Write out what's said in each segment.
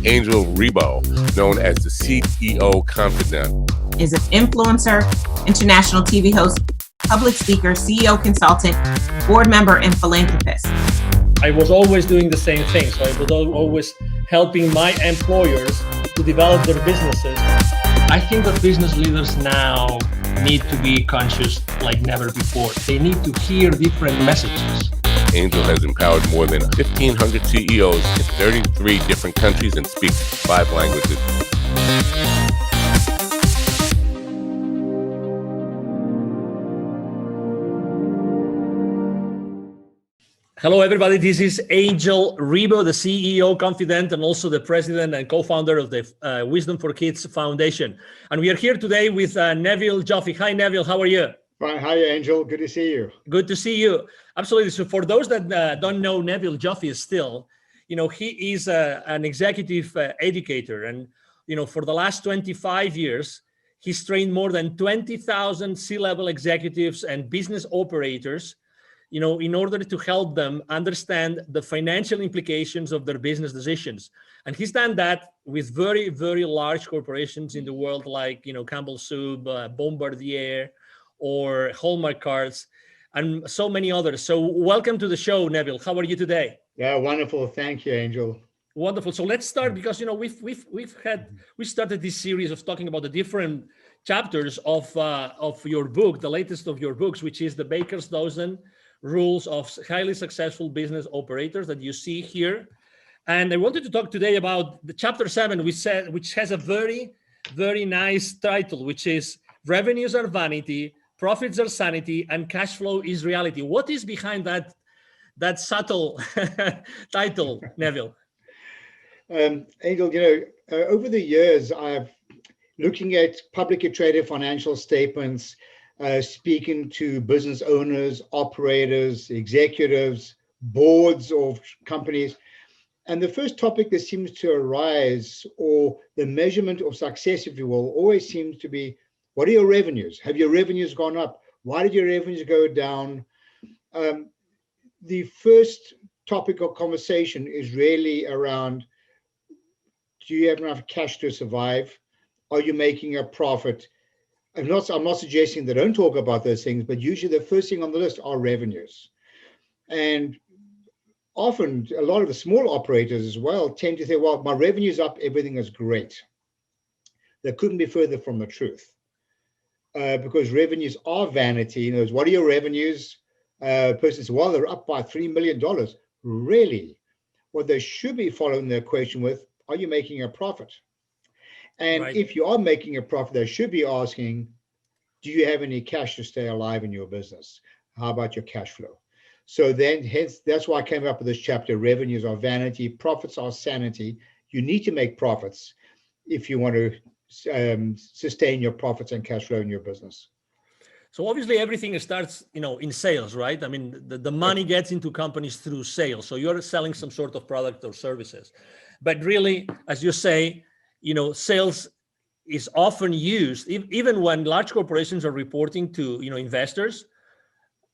Angel Rebo, known as the CEO Confidant. Is an influencer, international TV host, public speaker, CEO consultant, board member, and philanthropist. I was always doing the same thing. So I was always helping my employers to develop their businesses. I think that business leaders now need to be conscious like never before. They need to hear different messages. Angel has empowered more than 1,500 CEOs in 33 different countries and speaks 5 languages. Hello, everybody. This is Angel Rebo, the CEO Confidant, and also the president and co-founder of the Wisdom for Kids Foundation. And we are here today with Neville Joffe. Hi, Neville. How are you? Fine. Hi, Angel. Good to see you. Good to see you. Absolutely. So for those that don't know Neville Joffe still, he is an executive educator. And, for the last 25 years, he's trained more than 20,000 C-level executives and business operators in order to help them understand the financial implications of their business decisions. And he's done that with very, very large corporations in the world, like, Campbell Soup, Bombardier, or Hallmark Cards, and so many others. So welcome to the show, Neville. How are you today? Yeah, wonderful. Thank you, Angel. Wonderful. So let's start because, we started this series of talking about the different chapters of your book, the latest of your books, which is the Baker's Dozen Rules of Highly Successful Business Operators that you see here. And I wanted to talk today about the chapter 7, which has a very, very nice title, which is Revenues Are Vanity, Profits Are Sanity, and Cash Flow is Reality. What is behind that subtle title, Neville? Angel, over the years, I've looking at publicly traded financial statements, speaking to business owners, operators, executives, boards of companies. And the first topic that seems to arise, or the measurement of success, if you will, always seems to be, what are your revenues? Have your revenues gone up? Why did your revenues go down? The first topic of conversation is really around, do you have enough cash to survive? Are you making a profit? I'm not suggesting they don't talk about those things, but usually the first thing on the list are revenues. And often a lot of the small operators as well tend to say, well, my revenue's up, everything is great. That couldn't be further from the truth. Because revenues are vanity. What are your revenues? Person says, well, they're up by $3 million. Really? What they should be following the equation with, are you making a profit? And right. If you are making a profit, they should be asking, do you have any cash to stay alive in your business? How about your cash flow? So then, hence, that's why I came up with this chapter, revenues are vanity, profits are sanity. You need to make profits if you want to sustain your profits and cash flow in your business. So obviously everything starts, in sales, right? I mean, the money gets into companies through sales. So you're selling some sort of product or services. But really, as you say, sales is often used, even when large corporations are reporting to, investors,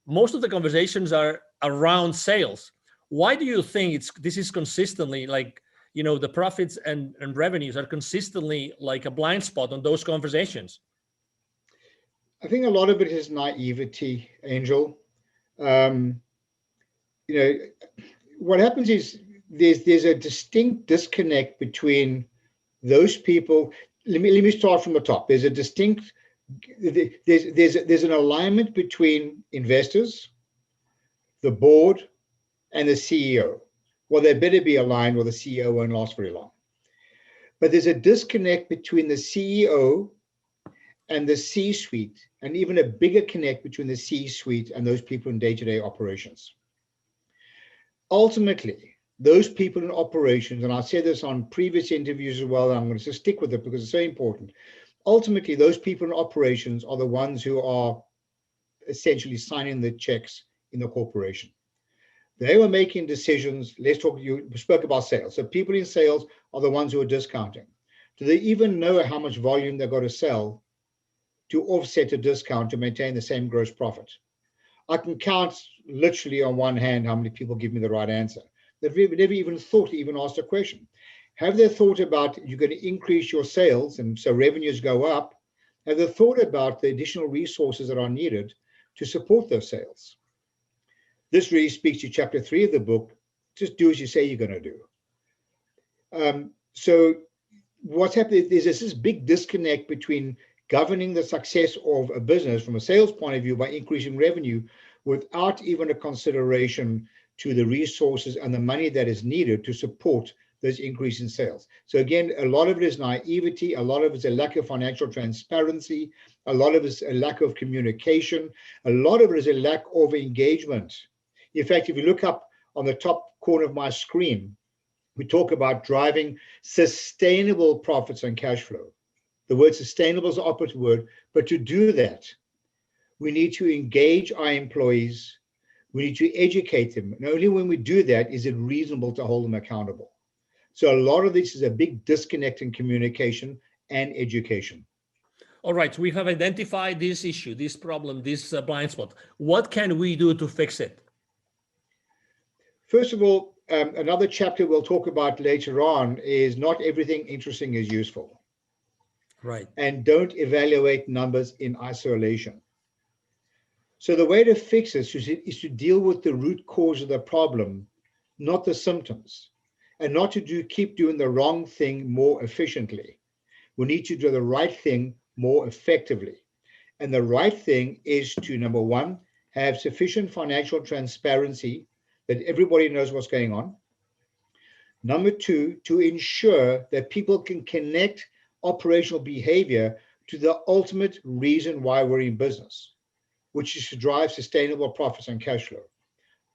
most of the conversations are around sales. Why do you think this is consistently like, the profits and revenues are consistently like a blind spot on those conversations? I think a lot of it is naivety, Angel. What happens is there's a distinct disconnect between those people. Let me start from the top. There's an alignment between investors, the board, and the CEO. Well, they better be aligned or the CEO won't last very long. But there's a disconnect between the CEO and the C-suite, and even a bigger connect between the C-suite and those people in day-to-day operations. Ultimately, those people in operations, and I said this on previous interviews as well, and I'm going to just stick with it because it's so important. Ultimately, those people in operations are the ones who are essentially signing the checks in the corporation. They were making decisions. You spoke about sales. So people in sales are the ones who are discounting. Do they even know how much volume they've got to sell to offset a discount to maintain the same gross profit? I can count literally on one hand how many people give me the right answer. They've never even thought to even ask a question. Have they thought about you're going to increase your sales and so revenues go up? Have they thought about the additional resources that are needed to support those sales? This really speaks to chapter 3 of the book. Just do as you say you're going to do. So what's happening is there's this big disconnect between governing the success of a business from a sales point of view by increasing revenue without even a consideration to the resources and the money that is needed to support those increase in sales. So again, a lot of it is naivety, a lot of it is a lack of financial transparency, a lot of it is a lack of communication, a lot of it is a lack of engagement. In fact, if you look up on the top corner of my screen, we talk about driving sustainable profits and cash flow. The word sustainable is the opposite word, but to do that, we need to engage our employees, we need to educate them, and only when we do that is it reasonable to hold them accountable. So a lot of this is a big disconnect in communication and education. All right, we have identified this issue, this problem, this blind spot. What can we do to fix it? First of all, another chapter we'll talk about later on is not everything interesting is useful. Right. And don't evaluate numbers in isolation. So the way to fix this is to deal with the root cause of the problem, not the symptoms, and not to keep doing the wrong thing more efficiently. We need to do the right thing more effectively. And the right thing is to, number one, have sufficient financial transparency that everybody knows what's going on. Number two, to ensure that people can connect operational behavior to the ultimate reason why we're in business, which is to drive sustainable profits and cash flow.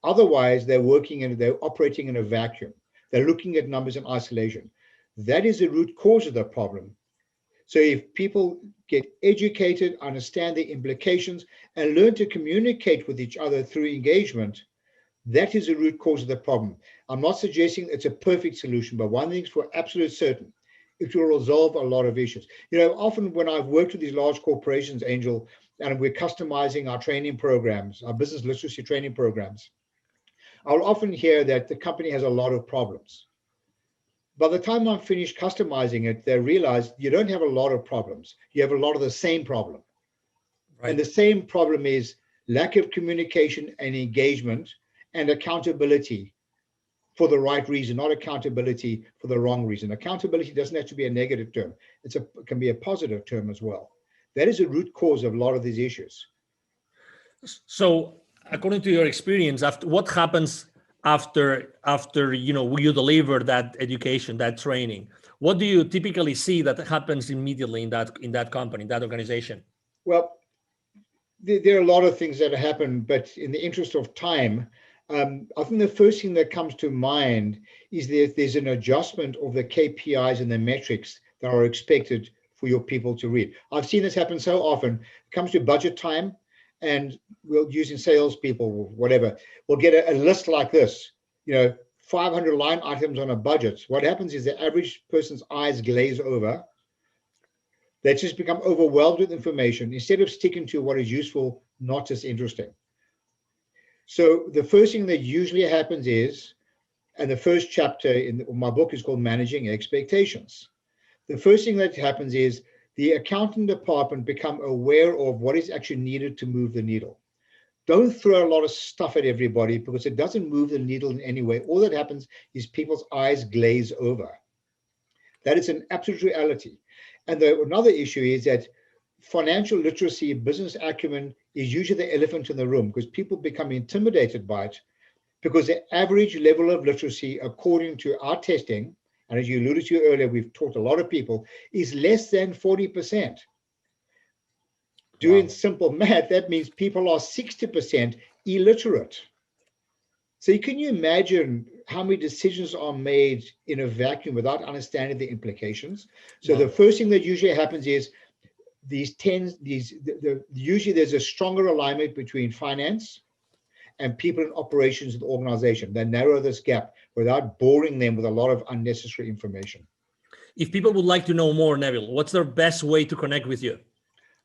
Otherwise, they're operating in a vacuum. They're looking at numbers in isolation. That is the root cause of the problem. So if people get educated, understand the implications, and learn to communicate with each other through engagement, that is the root cause of the problem. I'm not suggesting it's a perfect solution, but one thing's for absolute certain, it will resolve a lot of issues. You know, often when I've worked with these large corporations, Angel, and we're customizing our training programs, our business literacy training programs, I'll often hear that the company has a lot of problems. By the time I'm finished customizing it, they realize you don't have a lot of problems. You have a lot of the same problem. Right. And the same problem is lack of communication and engagement and accountability for the right reason, not accountability for the wrong reason. Accountability doesn't have to be a negative term. It can be a positive term as well. That is a root cause of a lot of these issues. So according to your experience, what happens after you deliver that education, that training? What do you typically see that happens immediately in that company, that organization? Well, there are a lot of things that happen, but in the interest of time, I think the first thing that comes to mind is that there's an adjustment of the KPIs and the metrics that are expected for your people to read. I've seen this happen so often. It comes to budget time, and we'll using salespeople or whatever, we'll get a list like this, 500 line items on a budget. What happens is the average person's eyes glaze over. They just become overwhelmed with information instead of sticking to what is useful, not just interesting. So the first thing that usually happens is, and the first chapter in my book is called Managing Expectations. The first thing that happens is the accounting department become aware of what is actually needed to move the needle. Don't throw a lot of stuff at everybody because it doesn't move the needle in any way. All that happens is people's eyes glaze over. That is an absolute reality. And another issue is that financial literacy, business acumen is usually the elephant in the room because people become intimidated by it because the average level of literacy, according to our testing, and as you alluded to earlier, we've taught a lot of people, is less than 40%. Doing simple math, that means people are 60% illiterate. So can you imagine how many decisions are made in a vacuum without understanding the implications? So the first thing that usually happens is usually there's a stronger alignment between finance and people in operations of the organization. They narrow this gap without boring them with a lot of unnecessary information. If people would like to know more, Neville, what's their best way to connect with you?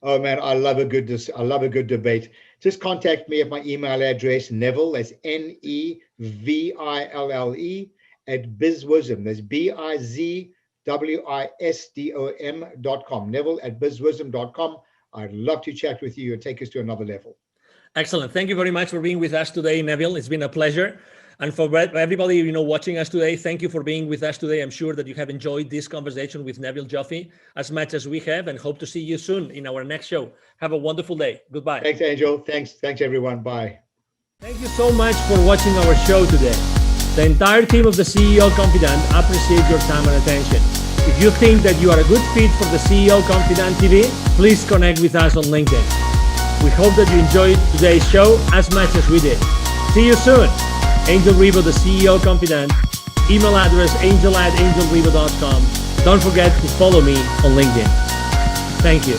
Oh man, I love a good debate. Just contact me at my email address, Neville, that's Neville, at bizwisdom. That's bizwisdom.com. Neville at bizwisdom.com. I'd love to chat with you and take us to another level. Excellent. Thank you very much for being with us today, Neville. It's been a pleasure. And for everybody, watching us today, thank you for being with us today. I'm sure that you have enjoyed this conversation with Neville Joffe as much as we have, and hope to see you soon in our next show. Have a wonderful day. Goodbye. Thanks, Angel. Thanks, everyone. Bye. Thank you so much for watching our show today. The entire team of the CEO Confidant appreciate your time and attention. If you think that you are a good fit for the CEO Confidant TV, please connect with us on LinkedIn. We hope that you enjoyed today's show as much as we did. See you soon. Angel Rivo, the CEO Confidant. Email address angel@angelrivo.com. Don't forget to follow me on LinkedIn. Thank you.